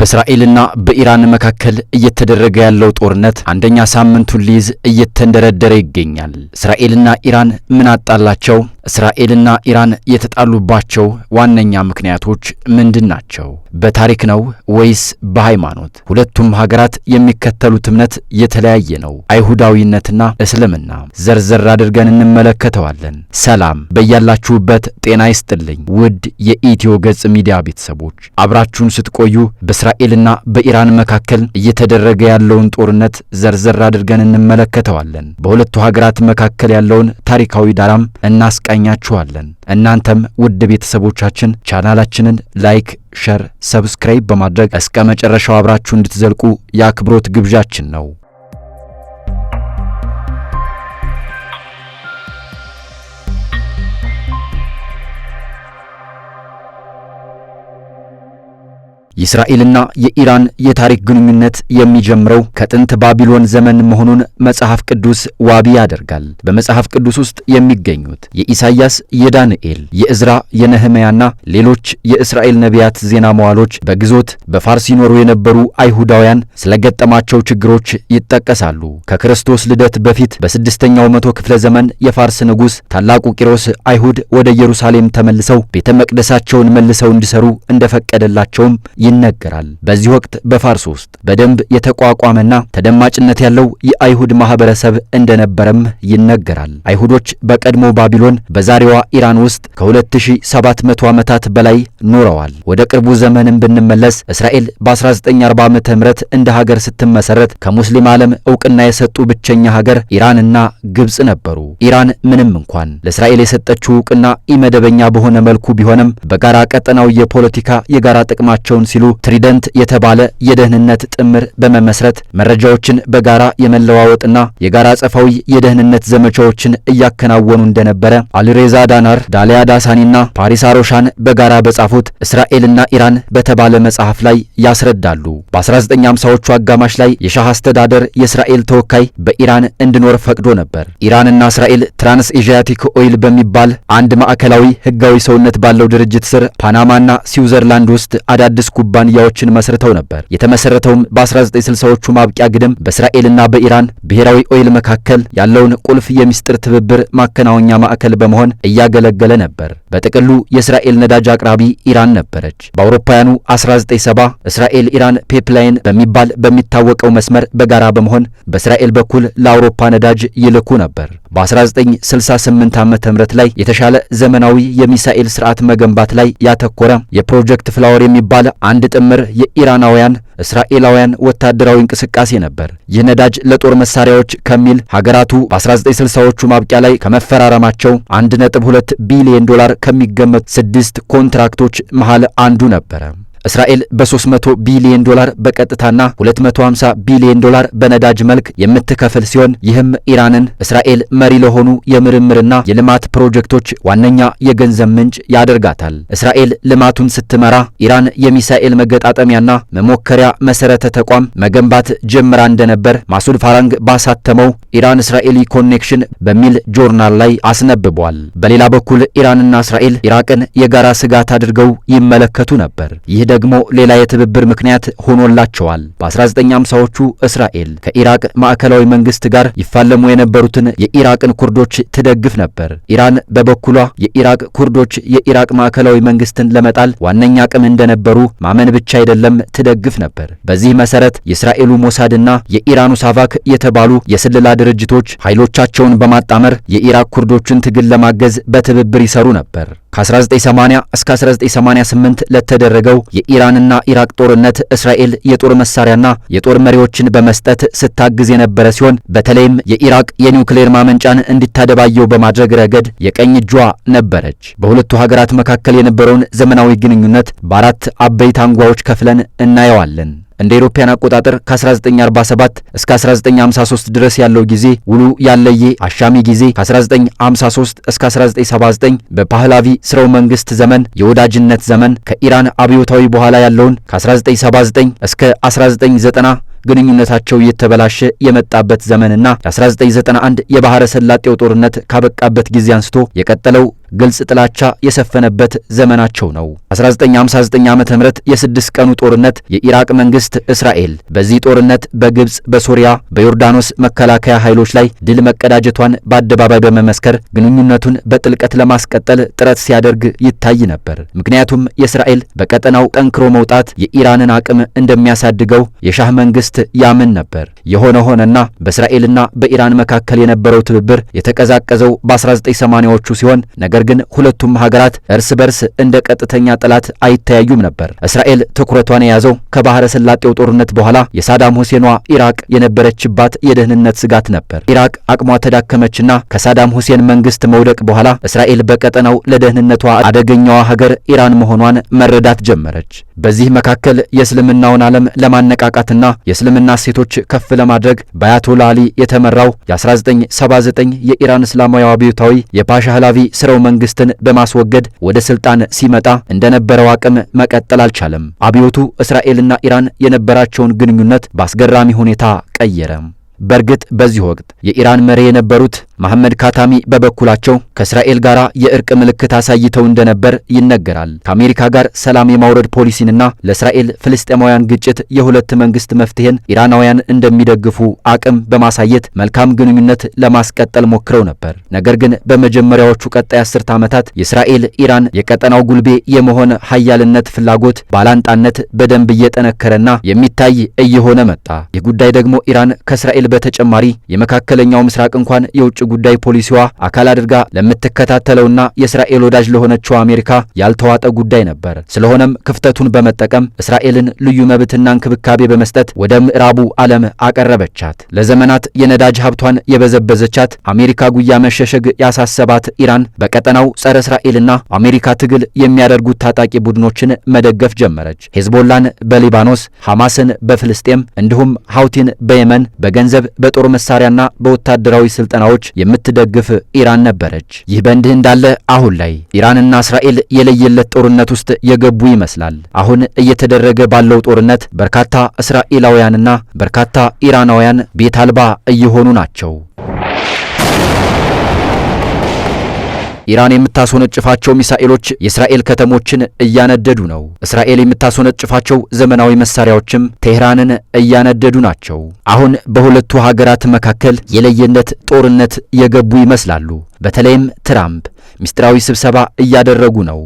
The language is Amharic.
በእስራኤልና በኢራን መካከል እየተደረገ ያለው ጦርነት አንደኛ ሳምንቱን ሊይዝ እየተንደረደረ ይገኛል። እስራኤልና ኢራን ምን አጣላቸው? እስራኤልና ኢራን የተጣሉባቸው ዋነኛ ምክንያቶች ምንድናቸው? በታሪክ ነው ወይስ በሃይማኖት? ሁለቱም ሀገራት የሚከተሉት እምነት የተለያየ ነው፣ አይሁዳዊነትና እስልምና። ዘርዘር አድርገን እንመለከተዋለን። ሰላም በያላችሁበት ጤና ይስጥልኝ ውድ የኢትዮ ገጽ ሚዲያ ቤተሰቦች፣ አብራችሁን ስትቆዩ በእስራኤልና በኢራን መካከል እየተደረገ ያለውን ጦርነት ዘርዘር አድርገን እንመለከተዋለን። በሁለቱ ሀገራት መካከል ያለውን ታሪካዊ ዳራም እናስቃኛችኋለን። እናንተም ውድ ቤተሰቦቻችን ቻናላችንን ላይክ፣ ሸር፣ ሰብስክራይብ በማድረግ እስከ መጨረሻው አብራችሁ እንድትዘልቁ የአክብሮት ግብዣችን ነው። የእስራኤልና የኢራን የታሪክ ግንኙነት የሚጀምረው ከጥንት ባቢሎን ዘመን መሆኑን መጽሐፍ ቅዱስ ዋቢ ያደርጋል። በመጽሐፍ ቅዱስ ውስጥ የሚገኙት የኢሳይያስ፣ የዳንኤል፣ የዕዝራ፣ የነህምያና ሌሎች የእስራኤል ነቢያት ዜና መዋዕሎች በግዞት በፋርስ ይኖሩ የነበሩ አይሁዳውያን ስለገጠማቸው ችግሮች ይጠቀሳሉ። ከክርስቶስ ልደት በፊት በ6ኛው መቶ ክፍለ ዘመን የፋርስ ንጉሥ ታላቁ ቂሮስ አይሁድ ወደ ኢየሩሳሌም ተመልሰው ቤተ መቅደሳቸውን መልሰው እንዲሰሩ እንደፈቀደላቸውም ይነገራል። በዚህ ወቅት በፋርስ ውስጥ በደንብ የተቋቋመና ተደማጭነት ያለው የአይሁድ ማህበረሰብ እንደነበረም ይነገራል። አይሁዶች በቀድሞ ባቢሎን በዛሬዋ ኢራን ውስጥ ከ2700 ዓመታት በላይ ኖረዋል። ወደ ቅርቡ ዘመንም ብንመለስ እስራኤል በ1940 ዓመተ ምህረት እንደ ሀገር ስትመሰረት ከሙስሊም ዓለም ዕውቅና የሰጡ ብቸኛ ሀገር ኢራንና ግብጽ ነበሩ። ኢራን ምንም እንኳን ለእስራኤል የሰጠችው ዕውቅና ኢመደበኛ በሆነ መልኩ ቢሆንም በጋራ ቀጠናው የፖለቲካ የጋራ ጥቅማቸውን ሲሉ ትሪደንት የተባለ የደህንነት ጥምር በመመስረት መረጃዎችን በጋራ የመለዋወጥና የጋራ ጸፋዊ የደህንነት ዘመቻዎችን እያከናወኑ እንደነበረ አልሬዛ ዳናር፣ ዳሊያ ዳሳኒና ፓሪስ አሮሻን በጋራ በጻፉት እስራኤልና ኢራን በተባለ መጽሐፍ ላይ ያስረዳሉ። በ1950ዎቹ አጋማሽ ላይ የሻህ አስተዳደር የእስራኤል ተወካይ በኢራን እንዲኖር ፈቅዶ ነበር። ኢራንና እስራኤል ትራንስ ኤዥያቲክ ኦይል በሚባል አንድ ማዕከላዊ ህጋዊ ሰውነት ባለው ድርጅት ስር ፓናማና ስዊዘርላንድ ውስጥ አዳዲስ ኩባንያዎችን መስርተው ነበር። የተመሰረተውም በ1960ዎቹ ማብቂያ ግድም በእስራኤልና በኢራን ብሔራዊ ኦይል መካከል ያለውን ቁልፍ የሚስጥር ትብብር ማከናወኛ ማዕከል በመሆን እያገለገለ ነበር። በጥቅሉ የእስራኤል ነዳጅ አቅራቢ ኢራን ነበረች። በአውሮፓውያኑ 1970 እስራኤል ኢራን ፔፕላይን በሚባል በሚታወቀው መስመር በጋራ በመሆን በእስራኤል በኩል ለአውሮፓ ነዳጅ ይልኩ ነበር። በ1968 ዓመተ ምህረት ላይ የተሻለ ዘመናዊ የሚሳኤል ስርዓት መገንባት ላይ ያተኮረ የፕሮጀክት ፍላወር የሚባል አንድ ጥምር የኢራናውያን እስራኤላውያን ወታደራዊ እንቅስቃሴ ነበር። ይህ ነዳጅ ለጦር መሳሪያዎች ከሚል ሀገራቱ በ1960ዎቹ ማብቂያ ላይ ከመፈራረማቸው $1.2 ቢሊዮን ከሚገመቱ 6 ኮንትራክቶች መሃል አንዱ ነበረ። እስራኤል በ300 ቢሊዮን በቀጥታና $250 ቢሊዮን በነዳጅ መልክ የምትከፍል ሲሆን ይህም ኢራንን እስራኤል መሪ ለሆኑ የምርምርና የልማት ፕሮጀክቶች ዋነኛ የገንዘብ ምንጭ ያደርጋታል። እስራኤል ልማቱን ስትመራ ኢራን የሚሳኤል መገጣጠሚያና መሞከሪያ መሰረተ ተቋም መገንባት ጀምራ እንደነበር ማሱድ ፋራንግ ባሳተመው ኢራን እስራኤሊ ኮኔክሽን በሚል ጆርናል ላይ አስነብቧል። በሌላ በኩል ኢራንና እስራኤል ኢራቅን የጋራ ስጋት አድርገው ይመለከቱ ነበር። ይህ ደግሞ ሌላ የትብብር ምክንያት ሆኖላቸዋል። በ1950ዎቹ እስራኤል ከኢራቅ ማዕከላዊ መንግስት ጋር ይፋለሙ የነበሩትን የኢራቅን ኩርዶች ትደግፍ ነበር። ኢራን በበኩሏ የኢራቅ ኩርዶች የኢራቅ ማዕከላዊ መንግስትን ለመጣል ዋነኛ አቅም እንደነበሩ ማመን ብቻ አይደለም ትደግፍ ነበር። በዚህ መሰረት የእስራኤሉ ሞሳድና የኢራኑ ሳቫክ የተባሉ የስለላ ድርጅቶች ኃይሎቻቸውን በማጣመር የኢራቅ ኩርዶችን ትግል ለማገዝ በትብብር ይሰሩ ነበር። ከ1980 እስከ 1988 ለተደረገው የኢራንና ኢራቅ ጦርነት እስራኤል የጦር መሳሪያና የጦር መሪዎችን በመስጠት ስታግዝ የነበረ ሲሆን በተለይም የኢራቅ የኒውክሌር ማመንጫን እንዲታደባየው በማድረግ ረገድ የቀኝ እጇ ነበረች። በሁለቱ ሀገራት መካከል የነበረውን ዘመናዊ ግንኙነት በአራት አበይት አንጓዎች ከፍለን እናየዋለን። እንደ ኢሮፓያን አቆጣጠር ከ1947 እስከ 1953 ድረስ ያለው ጊዜ ውሉ ያለየ አሻሚ ጊዜ፣ ከ1953 እስከ 1979 በፓህላቪ ስርወ መንግስት ዘመን የወዳጅነት ዘመን፣ ከኢራን አብዮታዊ በኋላ ያለውን ከ1979 እስከ 1990 ግንኙነታቸው እየተበላሸ የመጣበት ዘመንና የ1991 የባህረ ሰላጤው ጦርነት ካበቃበት ጊዜ አንስቶ የቀጠለው ግልጽ ጥላቻ የሰፈነበት ዘመናቸው ነው። 1959 ዓ.ም የ6 ቀኑ ጦርነት የኢራቅ መንግስት እስራኤል በዚህ ጦርነት በግብጽ፣ በሶሪያ፣ በዮርዳኖስ መከላከያ ኃይሎች ላይ ድል መቀዳጀቷን በአደባባይ በመመስከር ግንኙነቱን በጥልቀት ለማስቀጠል ጥረት ሲያደርግ ይታይ ነበር። ምክንያቱም የእስራኤል በቀጠናው ጠንክሮ መውጣት የኢራንን አቅም እንደሚያሳድገው የሻህ መንግስት ያምን ነበር። የሆነ ሆነና በእስራኤልና በኢራን መካከል የነበረው ትብብር የተቀዛቀዘው በ1980ዎቹ ሲሆን ነገር ግን ሁለቱም ሀገራት እርስ በርስ እንደ ቀጥተኛ ጠላት አይተያዩም ነበር። እስራኤል ትኩረቷን የያዘው ከባህረ ሰላጤው ጦርነት በኋላ የሳዳም ሁሴኗ ኢራቅ የነበረችባት የደህንነት ስጋት ነበር። ኢራቅ አቅሟ ተዳከመችና ከሳዳም ሁሴን መንግስት መውደቅ በኋላ እስራኤል በቀጠናው ለደህንነቷ አደገኛዋ ሀገር ኢራን መሆኗን መረዳት ጀመረች። በዚህ መካከል የእስልምናውን ዓለም ለማነቃቃትና የእስልምና እሴቶች ከፍ ለማድረግ በአያቶላ አሊ የተመራው የ1979 የኢራን እስላማዊ አብዮታዊ የፓሻህላቪ ስርወ መንግስትን በማስወገድ ወደ ስልጣን ሲመጣ እንደነበረው አቅም መቀጠል አልቻለም። አብዮቱ እስራኤልና ኢራን የነበራቸውን ግንኙነት በአስገራሚ ሁኔታ ቀየረ። በእርግጥ በዚህ ወቅት የኢራን መሪ የነበሩት መሐመድ ካታሚ በበኩላቸው ከእስራኤል ጋር የእርቅ ምልክት አሳይተው እንደነበር ይነገራል። ከአሜሪካ ጋር ሰላም የማውረድ ፖሊሲንና ለእስራኤል ፍልስጤማውያን ግጭት የሁለት መንግስት መፍትሄን ኢራናውያን እንደሚደግፉ አቅም በማሳየት መልካም ግንኙነት ለማስቀጠል ሞክረው ነበር። ነገር ግን በመጀመሪያዎቹ ቀጣይ 10 ዓመታት የእስራኤል ኢራን የቀጠናው ጉልቤ የመሆን ሀያልነት ፍላጎት ባላንጣነት በደንብ እየጠነከረና የሚታይ እየሆነ መጣ። ይህ ጉዳይ ደግሞ ኢራን ከእስራኤል በተጨማሪ የመካከለኛው ምስራቅ እንኳን የውጭ ጉዳይ ፖሊሲዋ አካል አድርጋ ለምትከታተለውና የእስራኤል ወዳጅ ለሆነችው አሜሪካ ያልተዋጠ ጉዳይ ነበር። ስለሆነም ክፍተቱን በመጠቀም እስራኤልን ልዩ መብትና እንክብካቤ በመስጠት ወደ ምዕራቡ ዓለም አቀረበቻት። ለዘመናት የነዳጅ ሀብቷን የበዘበዘቻት አሜሪካ ጉያ መሸሸግ ያሳሰባት ኢራን በቀጠናው ጸረ እስራኤልና አሜሪካ ትግል የሚያደርጉት ታጣቂ ቡድኖችን መደገፍ ጀመረች። ሄዝቦላን በሊባኖስ፣ ሐማስን በፍልስጤም እንዲሁም ሐውቲን በየመን በገንዘብ በጦር መሳሪያና በወታደራዊ ስልጠናዎች የምትደግፍ ኢራን ነበረች። ይህ በእንዲህ እንዳለ አሁን ላይ ኢራንና እስራኤል የለየለት ጦርነት ውስጥ የገቡ ይመስላል። አሁን እየተደረገ ባለው ጦርነት በርካታ እስራኤላውያንና በርካታ ኢራናውያን ቤት አልባ እየሆኑ ናቸው። ኢራን የምታስወነጭፋቸው ሚሳኤሎች የእስራኤል ከተሞችን እያነደዱ ነው። እስራኤል የምታስወነጭፋቸው ዘመናዊ መሳሪያዎችም ቴህራንን እያነደዱ ናቸው። አሁን በሁለቱ ሀገራት መካከል የለየለት ጦርነት የገቡ ይመስላሉ። በተለይም ትራምፕ ምስጢራዊ ስብሰባ እያደረጉ ነው።